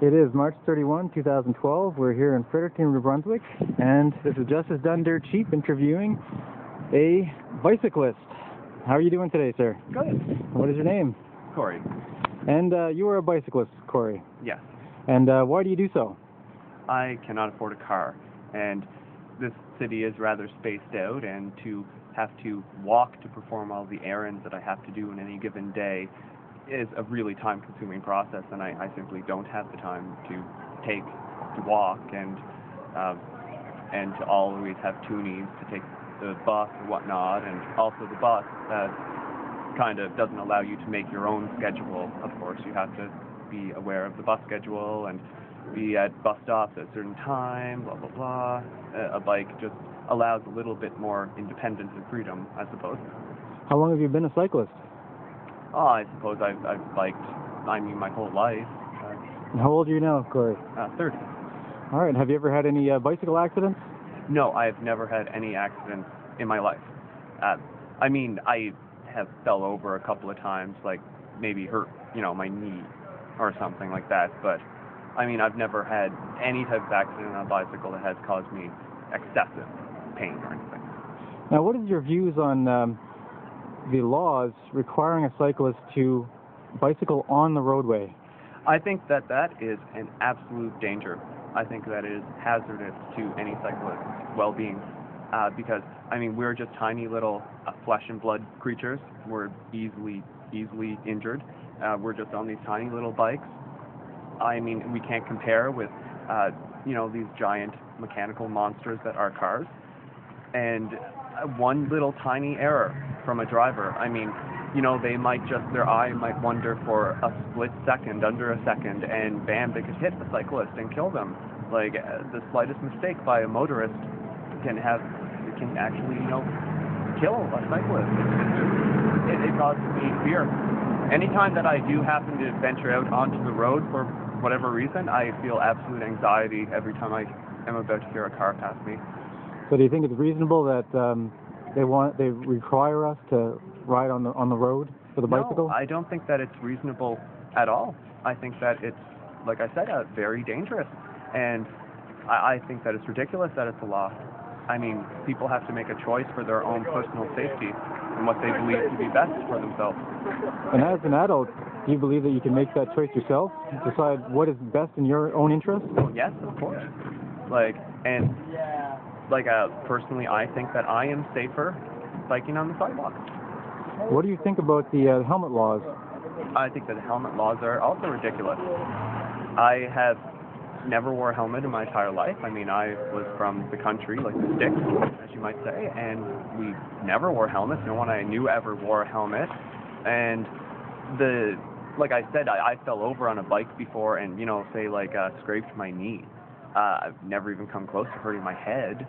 It is March 31, 2012. We're here in Fredericton, New Brunswick, and this is Justicedonedirtcheap interviewing a bicyclist. How are you doing today, sir? Good. What is your name? Cory. And you are a bicyclist, Cory. Yes. And why do you do so? I cannot afford a car, and this city is rather spaced out, and to have to walk to perform all the errands that I have to do in any given day is a really time-consuming process, and I simply don't have the time to walk and to always have toonies to take the bus or whatnot, and also the bus kind of doesn't allow you to make your own schedule. Of course, you have to be aware of the bus schedule and be at bus stops at a certain time, blah, blah, blah. A bike just allows a little bit more independence and freedom, I suppose. How long have you been a cyclist? Oh, I suppose I've biked, my whole life. And how old are you now, Cory? 30. All right. Have you ever had any bicycle accidents? No, I've never had any accidents in my life. I have fell over a couple of times, like maybe hurt, my knee or something like that. But, I've never had any type of accident on a bicycle that has caused me excessive pain or anything. Now, what is your views on the laws requiring a cyclist to bicycle on the roadway? I think that is an absolute danger. I think that is hazardous to any cyclist's well-being because, we're just tiny little flesh and blood creatures. We're easily injured. We're just on these tiny little bikes. We can't compare with, these giant mechanical monsters that are cars. And one little tiny error from a driver, they might their eye might wander for a split second, under a second, and bam, they could hit the cyclist and kill them. Like, the slightest mistake by a motorist can actually, kill a cyclist. It causes me fear. Anytime that I do happen to venture out onto the road for whatever reason, I feel absolute anxiety every time I am about to hear a car pass me. So do you think it's reasonable that they require us to ride on the road for the bicycle? No, I don't think that it's reasonable at all. I think that it's, like I said, very dangerous. And I think that it's ridiculous that it's a law. People have to make a choice for their own personal safety and what they believe to be best for themselves. And as an adult, do you believe that you can make that choice yourself? Decide what is best in your own interest? Yes, of course. Personally, I think that I am safer biking on the sidewalk. What do you think about the helmet laws? I think that the helmet laws are also ridiculous. I have never wore a helmet in my entire life. I was from the country, like the sticks, as you might say, and we never wore helmets. No one I knew ever wore a helmet. And like I said, I fell over on a bike before and, scraped my knee. I've never even come close to hurting my head.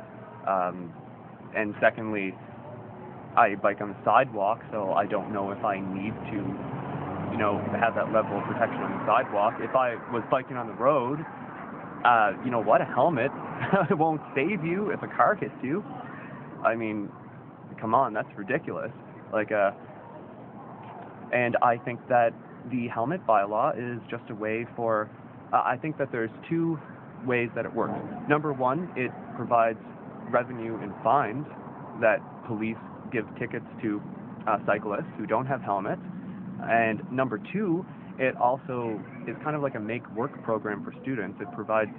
And secondly, I bike on the sidewalk, so I don't know if I need to, have that level of protection on the sidewalk. If I was biking on the road, a helmet won't save you if a car hits you. Come on, that's ridiculous. And I think that the helmet bylaw is just a way for, I think that there's two ways that it works. Number one, it provides revenue and fines that police give tickets to cyclists who don't have helmets. And number two, it also is kind of like a make-work program for students. It provides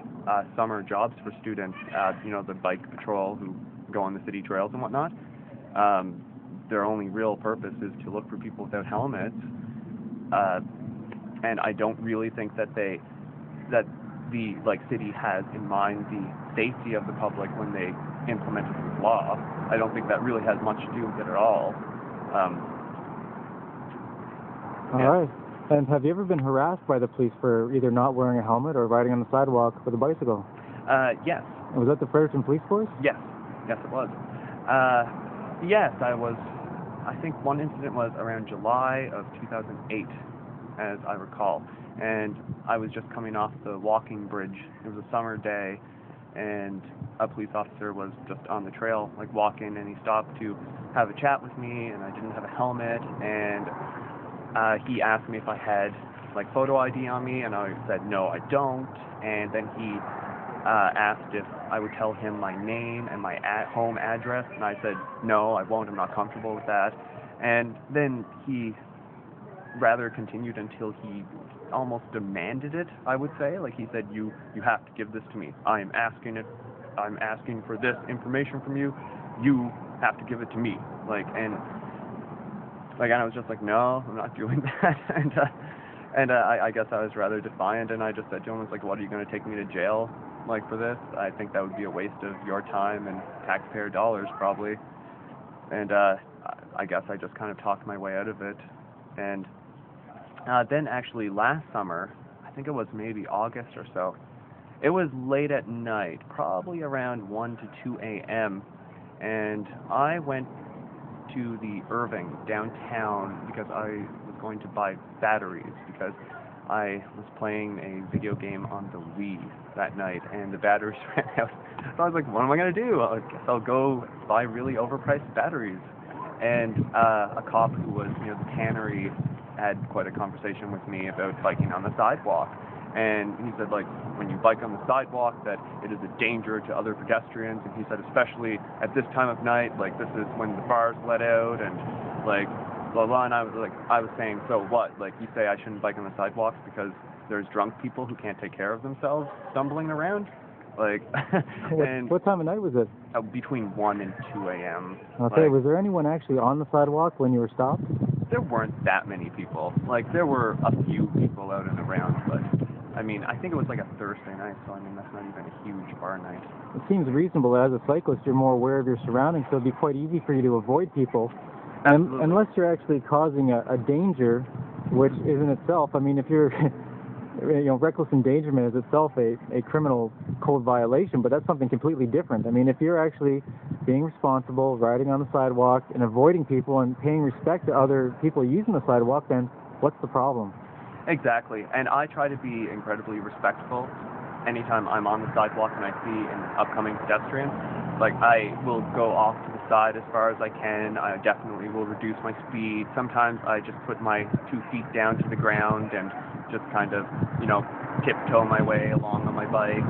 summer jobs for students, the bike patrol who go on the city trails and whatnot. Their only real purpose is to look for people without helmets. And I don't really think that the city has in mind the safety of the public when they implemented this law. I don't think that really has much to do with it at all. All right. And have you ever been harassed by the police for either not wearing a helmet or riding on the sidewalk with a bicycle? Yes. Was that the Fredericton Police Force? Yes. Yes, it was. Yes, I was. I think one incident was around July of 2008, as I recall. And I was just coming off the walking bridge. It was a summer day, and a police officer was just on the trail, walking, and he stopped to have a chat with me, and I didn't have a helmet, and he asked me if I had like photo ID on me, and I said no, I don't. And then he asked if I would tell him my name and my home address, and I said no, I won't. I'm not comfortable with that. And then he rather continued until he almost demanded it, I would say. Like, he said, you have to give this to me. I'm asking for this information from you. You have to give it to me. And I was just like, no, I'm not doing that. And I guess I was rather defiant, and I just said to him, I was like, what, are you going to take me to jail, for this? I think that would be a waste of your time and taxpayer dollars, probably. And I guess I just kind of talked my way out of it. And then actually last summer, I think it was maybe August or so, it was late at night, probably around 1 to 2 a.m., and I went to the Irving downtown because I was going to buy batteries, because I was playing a video game on the Wii that night, and the batteries ran out. So I was like, what am I going to do? I guess I'll go buy really overpriced batteries. And a cop who was near the tannery had quite a conversation with me about biking on the sidewalk. And he said, when you bike on the sidewalk, that it is a danger to other pedestrians. And he said, especially at this time of night, this is when the bars let out, and blah, blah. And I was saying, so what? You say I shouldn't bike on the sidewalks because there's drunk people who can't take care of themselves stumbling around? And what time of night was it? Between 1 and 2 a.m. Okay, was there anyone actually on the sidewalk when you were stopped? There weren't that many people. There were a few people out and around, but I think it was a Thursday night, so that's not even a huge bar night. It seems reasonable. As a cyclist, you're more aware of your surroundings, so it'd be quite easy for you to avoid people. Unless you're actually causing a danger, which is in itself, if you're, reckless endangerment is itself a criminal code violation, but that's something completely different. If you're actually being responsible, riding on the sidewalk, and avoiding people and paying respect to other people using the sidewalk, then what's the problem? Exactly, and I try to be incredibly respectful anytime I'm on the sidewalk and I see an upcoming pedestrian. I will go off to the side as far as I can. I definitely will reduce my speed. Sometimes I just put my 2 feet down to the ground and just kind of, tiptoe my way along on my bike.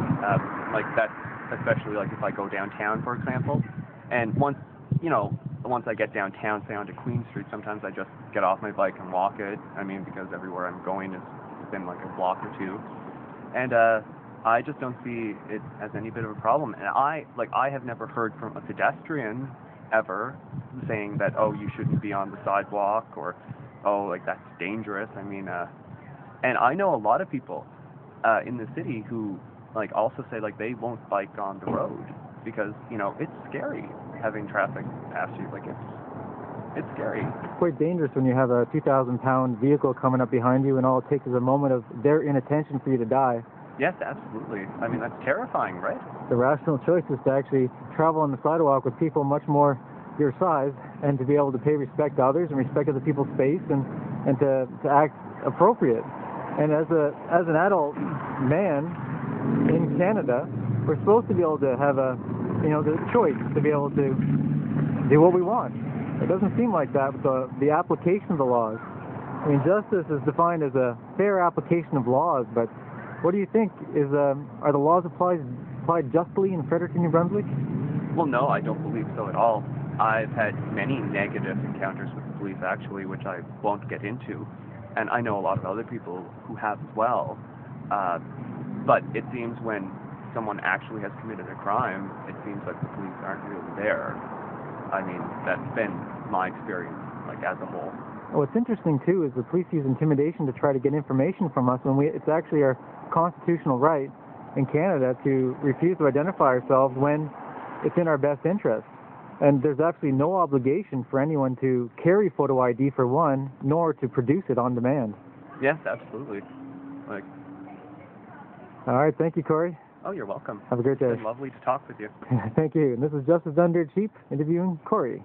That's especially if I go downtown, for example. And once I get downtown, say onto Queen Street, sometimes I just get off my bike and walk it. Because everywhere I'm going is within a block or two. And I just don't see it as any bit of a problem. And I have never heard from a pedestrian ever saying that, oh, you shouldn't be on the sidewalk, or, oh, that's dangerous. And I know a lot of people in the city who also say they won't bike on the road because it's scary having traffic pass you. It's scary. It's quite dangerous when you have a 2,000-pound vehicle coming up behind you, and all it takes is a moment of their inattention for you to die. Yes, absolutely. That's terrifying, right? The rational choice is to actually travel on the sidewalk with people much more your size, and to be able to pay respect to others and respect other people's space, and to act appropriate. And as an adult man in Canada, we're supposed to be able to have the choice to be able to do what we want. It doesn't seem like that with the application of the laws. Justice is defined as a fair application of laws, but what do you think? Are the laws applied justly in Fredericton, New Brunswick? Well, no, I don't believe so at all. I've had many negative encounters with the police, actually, which I won't get into. And I know a lot of other people who have as well. But it seems when someone actually has committed a crime, it seems like the police aren't really there. That's been my experience, as a whole. What's interesting, too, is the police use intimidation to try to get information from us when it's actually our constitutional right in Canada to refuse to identify ourselves when it's in our best interest. And there's absolutely no obligation for anyone to carry photo ID, for one, nor to produce it on demand. Yes, absolutely. All right, thank you, Cory. Oh, you're welcome. Have a great day. It's been lovely to talk with you. Thank you. And this is Justicedonedirtcheap interviewing Cory.